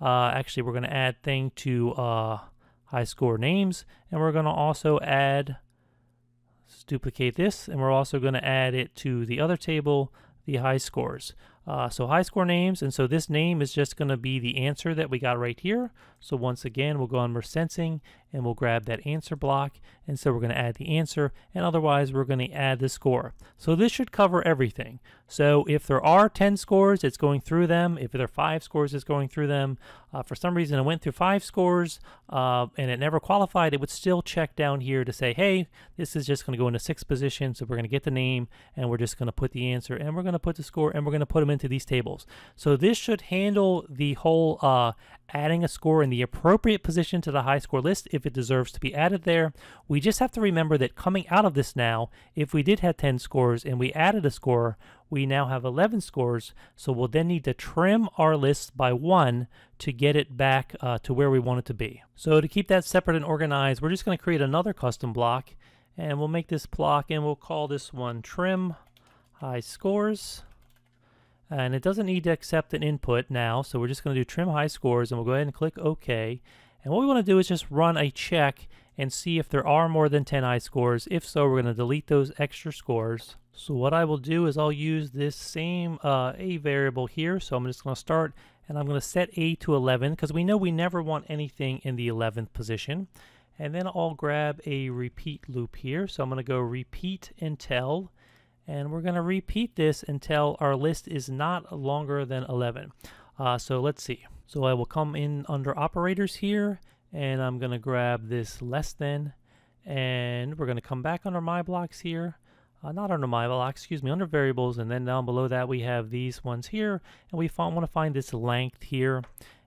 Actually, we're going to add thing to high score names, and we're going to also add, let's duplicate this, and we're also going to add it to the other table, the high scores. So high score names, and so this name is just going to be the answer that we got right here. So once again, we'll go under sensing and we'll grab that answer block, and so we're going to add the answer, and otherwise we're going to add the score. So this should cover everything. So if there are 10 scores, it's going through them. If there are 5 scores, it's going through them. For some reason, it went through 5 scores and it never qualified. It would still check down here to say, hey, this is just going to go into 6th position. So we're going to get the name, and we're just going to put the answer, and we're going to put the score, and we're going to put them into these tables. So this should handle the whole adding a score in the appropriate position to the high score list if it deserves to be added there. We just have to remember that coming out of this now, if we did have 10 scores and we added a score, we now have 11 scores, so we'll then need to trim our list by 1 to get it back to where we want it to be. So to keep that separate and organized, we're just going to create another custom block, and we'll make this block, and we'll call this one trim high scores. And it doesn't need to accept an input now, so we're just going to do trim high scores, and we'll go ahead and click OK. And what we want to do is just run a check and see if there are more than 10 high scores. If so, we're going to delete those extra scores. So what I will do is I'll use this same A variable here. So I'm just going to start, and I'm going to set A to 11 because we know we never want anything in the 11th position. And then I'll grab a repeat loop here. So I'm going to go repeat until, and we're going to repeat this until our list is not longer than 11. So let's see. So I will come in under operators here, and I'm going to grab this less than, and we're going to come back under my blocks here. Not under my block, excuse me, under variables, and then down below that we have these ones here, and we want to find this length here.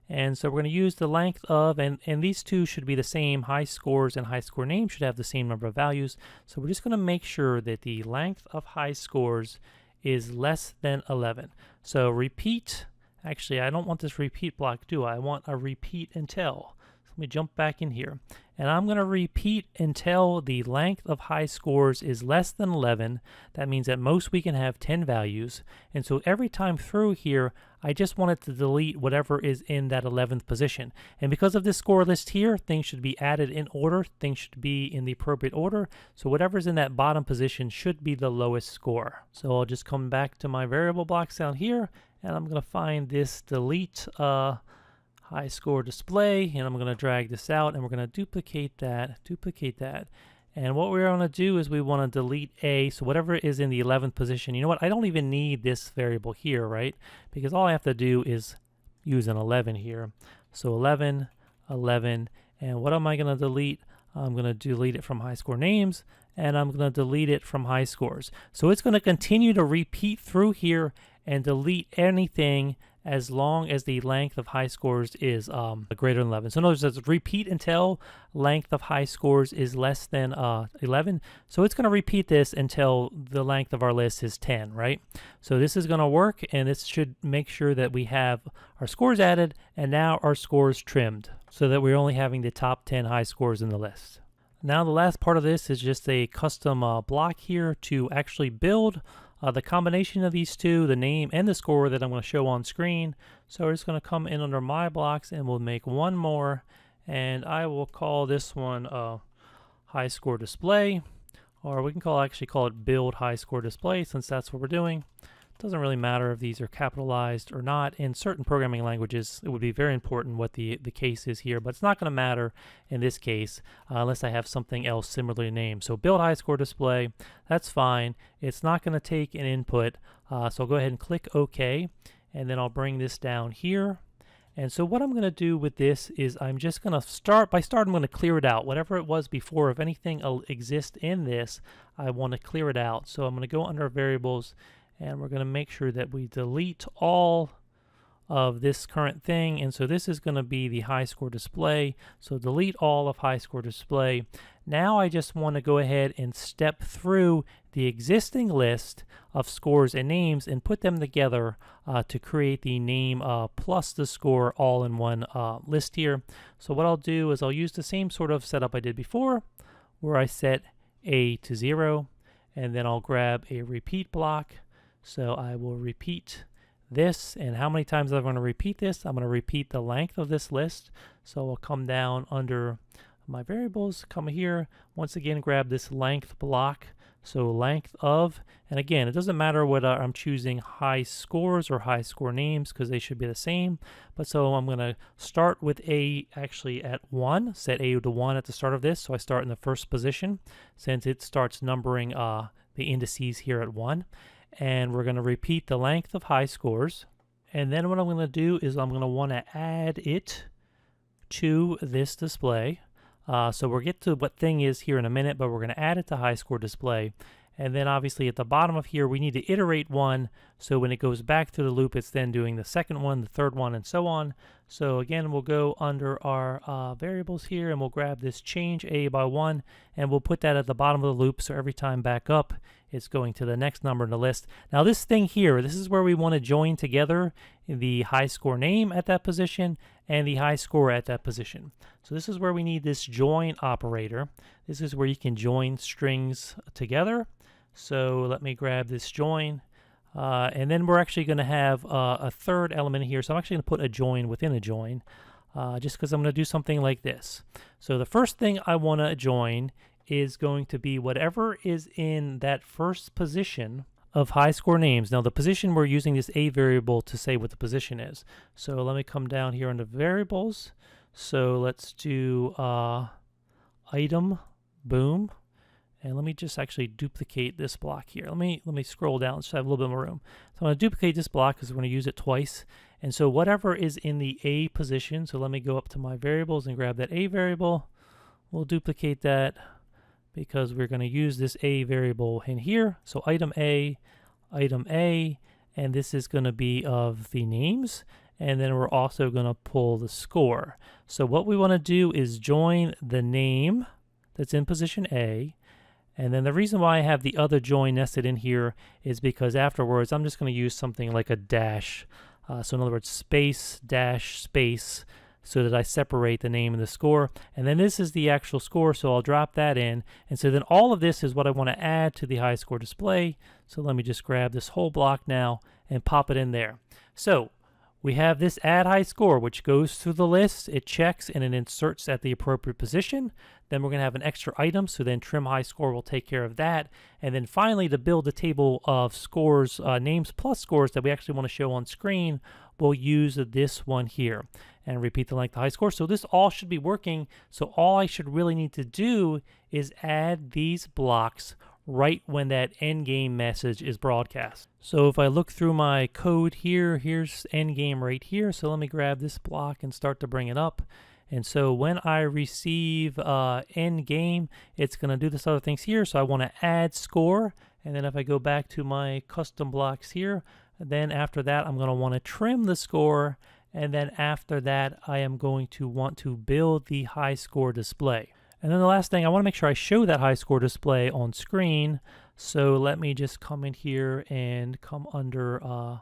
And so we're going to use the length of, and these two should be the same. High scores and high score name should have the same number of values. So we're just going to make sure that the length of high scores is less than 11. So repeat, actually I don't want this repeat block, do I? I want a repeat until. So let me jump back in here. And I'm going to repeat until the length of high scores is less than 11. That means at most we can have 10 values. And so every time through here, I just wanted to delete whatever is in that 11th position. And because of this score list here, things should be added in order. Things should be in the appropriate order. So whatever's in that bottom position should be the lowest score. So I'll just come back to my variable blocks down here, and I'm going to find this delete high score display, and I'm going to drag this out, and we're going to duplicate that. And what we're going to do is we want to delete A, so whatever is in the 11th position. You know what? I don't even need this variable here, right? Because all I have to do is use an 11 here. So 11, 11, And what am I going to delete? I'm going to delete it from high score names, and I'm going to delete it from high scores. So it's going to continue to repeat through here and delete anything as long as the length of high scores is greater than 11. So in other words, it's repeat until length of high scores is less than 11. So it's going to repeat this until the length of our list is 10, right? So this is going to work, and this should make sure that we have our scores added and now our scores trimmed so that we're only having the top 10 high scores in the list. Now the last part of this is just a custom block here to actually build the combination of these two, the name and the score that I'm going to show on screen. So we're just going to come in under my blocks and we'll make one more, and I will call this one high score display, or we can actually call it build high score display, since that's what we're doing. It doesn't really matter if these are capitalized or not. In certain programming languages, it would be very important what the case is here, but it's not going to matter in this case unless I have something else similarly named. So build high score display, that's fine. It's not going to take an input, so I'll go ahead and click OK, and then I'll bring this down here. And so what I'm going to do with this is I'm just going to start, I'm going to clear it out. Whatever it was before, if anything exists in this, I want to clear it out. So I'm going to go under variables, and we're going to make sure that we delete all of this current thing. And so this is going to be the high score display. So delete all of high score display. Now I just want to go ahead and step through the existing list of scores and names and put them together to create the name plus the score all in one list here. So what I'll do is I'll use the same sort of setup I did before, where I set A to 0, and then I'll grab a repeat block. So I will repeat this, and how many times I'm going to repeat this? I'm going to repeat the length of this list. So I'll come down under my variables, come here, once again grab this length block. So length of, and again, it doesn't matter whether I'm choosing high scores or high score names because they should be the same. But so I'm going to start with A actually at 1, set A to 1 at the start of this. So I start in the first position since it starts numbering the indices here at 1. And we're going to repeat the length of high scores. And then what I'm going to do is I'm going to want to add it to this display. So we'll get to what thing is here in a minute, but we're going to add it to high score display. And then obviously at the bottom of here, we need to iterate one. So when it goes back through the loop, it's then doing the second one, the third one, and so on. So again, we'll go under our variables here, and we'll grab this change A by 1, and we'll put that at the bottom of the loop. So every time back up, it's going to the next number in the list. Now this thing here, this is where we want to join together the high score name at that position and the high score at that position. So this is where we need this join operator. This is where you can join strings together. So let me grab this join. And then we're actually going to have a third element here. So I'm actually going to put a join within a join, just because I'm going to do something like this. So the first thing I want to join is going to be whatever is in that first position of high score names. Now the position, we're using this A variable to say what the position is. So let me come down here under variables. So let's do item, boom. And let me just actually duplicate this block here. Let me scroll down so I have a little bit more room. So I'm going to duplicate this block because we're going to use it twice. And so whatever is in the A position, so let me go up to my variables and grab that A variable. We'll duplicate that because we're going to use this A variable in here. So item A, and this is going to be of the names. And then we're also going to pull the score. So what we want to do is join the name that's in position A. And then the reason why I have the other join nested in here is because afterwards I'm just going to use something like a dash. So in other words, space, dash, space, so that I separate the name and the score. And then this is the actual score, so I'll drop that in. And so then all of this is what I want to add to the high score display. So let me just grab this whole block now and pop it in there. So we have this add high score, which goes through the list, it checks, and it inserts at the appropriate position. Then we're going to have an extra item, so then trim high score will take care of that. And then finally, to build the table of scores, names plus scores that we actually want to show on screen, we'll use this one here and repeat the length of high score. So this all should be working. So all I should really need to do is add these blocks right when that endgame message is broadcast. So if I look through my code here, here's endgame right here. So let me grab this block and start to bring it up. And so when I receive end game, it's going to do this other things here. So I want to add score. And then if I go back to my custom blocks here, then after that, I'm going to want to trim the score. And then after that, I am going to want to build the high score display. And then the last thing, I want to make sure I show that high score display on screen. So let me just come in here and come under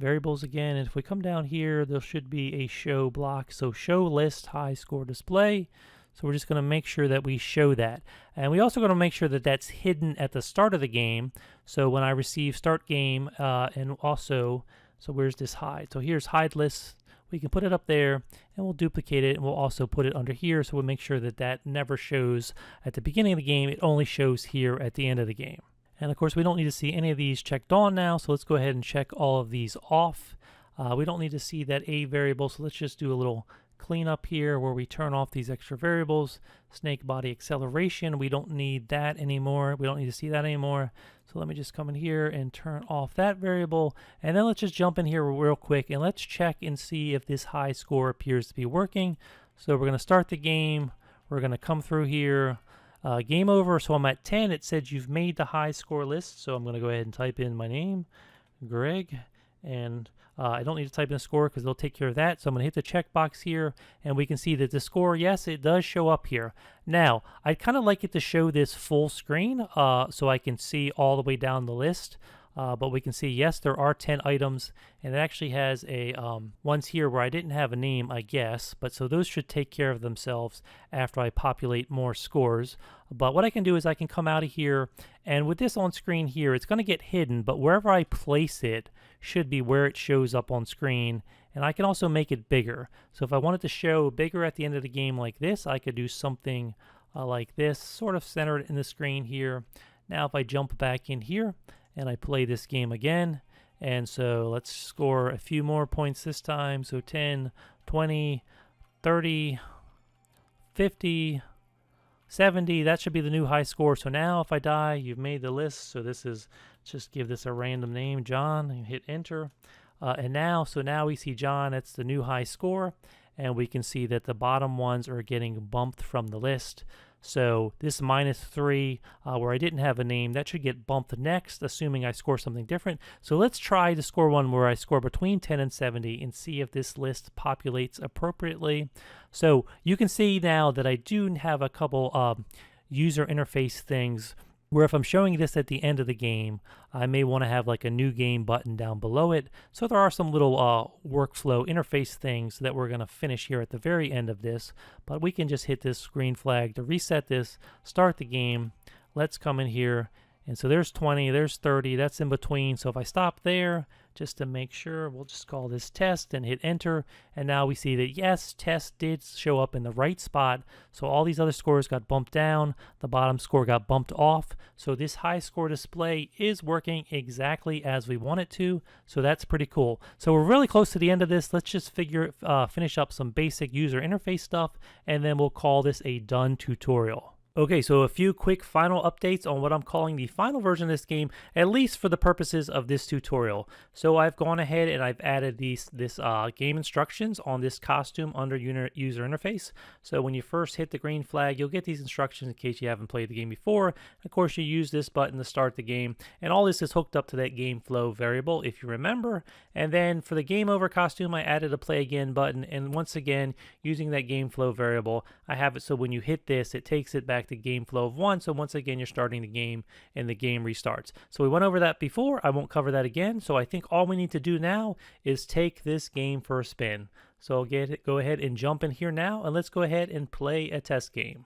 variables again. And if we come down here, there should be a show block. So show list high score display. So we're just going to make sure that we show that. And we also going to make sure that that's hidden at the start of the game. So when I receive start game, and also, so where's this hide? So here's hide list. We can put it up there, and we'll duplicate it, and we'll also put it under here, so we'll make sure that that never shows at the beginning of the game. It only shows here at the end of the game. And of course, we don't need to see any of these checked on now, so let's go ahead and check all of these off. We don't need to see that A variable, so let's just do a little cleanup here where we turn off these extra variables. Snake body acceleration, we don't need that anymore. We don't need to see that anymore. So let me just come in here and turn off that variable. And then let's just jump in here real quick and let's check and see if this high score appears to be working. So we're going to start the game. We're going to come through here. Game over. So I'm at 10. It said you've made the high score list. So I'm going to go ahead and type in my name, Greg. And I don't need to type in a score because they'll take care of that. So I'm going to hit the checkbox here, and we can see that the score, yes, it does show up here. Now, I'd kind of like it to show this full screen so I can see all the way down the list. But we can see, yes, there are 10 items, and it actually has a ones here where I didn't have a name, I guess. But so those should take care of themselves after I populate more scores. But what I can do is I can come out of here, and with this on screen here, it's going to get hidden, but wherever I place it should be where it shows up on screen. And I can also make it bigger. So if I wanted to show bigger at the end of the game like this, I could do something like this, sort of centered in the screen here. Now if I jump back in here, and I play this game again, and so let's score a few more points this time. So 10, 20, 30, 50, 70, that should be the new high score. So now if I die, you've made the list. So this is, just give this a random name, John, and hit enter. And now, so now we see John, that's the new high score, and we can see that the bottom ones are getting bumped from the list. So this -3, where I didn't have a name, that should get bumped next, assuming I score something different. So let's try to score one where I score between 10 and 70 and see if this list populates appropriately. So you can see now that I do have a couple user interface things where if I'm showing this at the end of the game, I may want to have like a new game button down below it. So there are some little workflow interface things that we're going to finish here at the very end of this, but we can just hit this green flag to reset this, start the game. Let's come in here, and so there's 20, there's 30, that's in between. So if I stop there, just to make sure, we'll just call this test and hit enter. And now we see that yes, test did show up in the right spot. So all these other scores got bumped down. The bottom score got bumped off. So this high score display is working exactly as we want it to. So that's pretty cool. So we're really close to the end of this. Let's just finish up some basic user interface stuff, and then we'll call this a done tutorial. Okay, so a few quick final updates on what I'm calling the final version of this game, at least for the purposes of this tutorial. So I've gone ahead and I've added this game instructions on this costume under user interface. So when you first hit the green flag, you'll get these instructions in case you haven't played the game before. Of course, you use this button to start the game, and all this is hooked up to that game flow variable, if you remember. And then for the game over costume, I added a play again button, and once again, using that game flow variable, I have it so when you hit this, it takes it back to game flow of 1. So once again, you're starting the game and the game restarts. So we went over that before. I won't cover that again. So I think all we need to do now is take this game for a spin. So I'll go ahead and jump in here now, and let's go ahead and play a test game.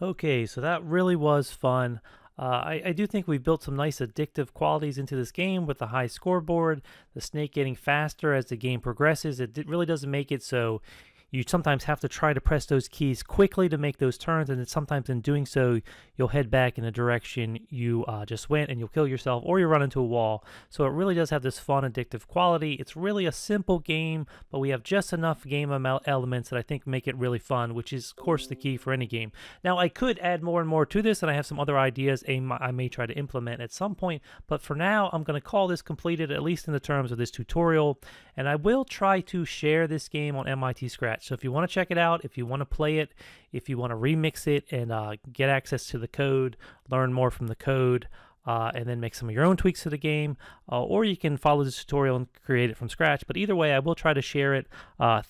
Okay, so that really was fun. I do think we built some nice addictive qualities into this game with the high scoreboard, the snake getting faster as the game progresses. Really doesn't make it so you sometimes have to try to press those keys quickly to make those turns, and then sometimes in doing so, you'll head back in the direction you just went and you'll kill yourself or you run into a wall. So it really does have this fun, addictive quality. It's really a simple game, but we have just enough game elements that I think make it really fun, which is, of course, the key for any game. Now, I could add more and more to this, and I have some other ideas I may try to implement at some point, but for now, I'm going to call this completed, at least in the terms of this tutorial, and I will try to share this game on MIT Scratch. So if you want to check it out, if you want to play it, if you want to remix it and get access to the code, learn more from the code, and then make some of your own tweaks to the game, or you can follow this tutorial and create it from scratch. But either way, I will try to share it.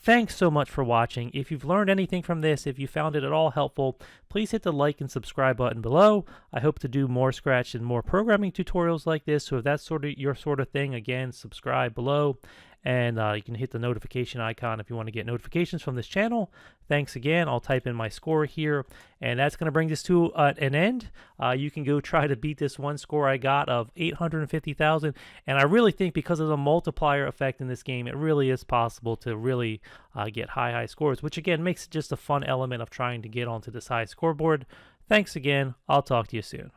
Thanks so much for watching. If you've learned anything from this, if you found it at all helpful, please hit the like and subscribe button below. I hope to do more Scratch and more programming tutorials like this. So if that's sort of your sort of thing, again, subscribe below. And you can hit the notification icon if you want to get notifications from this channel. Thanks again. I'll type in my score here, and that's going to bring this to an end. You can go try to beat this one score I got of 850,000, and I really think because of the multiplier effect in this game, it really is possible to really get high scores, which again makes it just a fun element of trying to get onto this high scoreboard. Thanks again. I'll talk to you soon.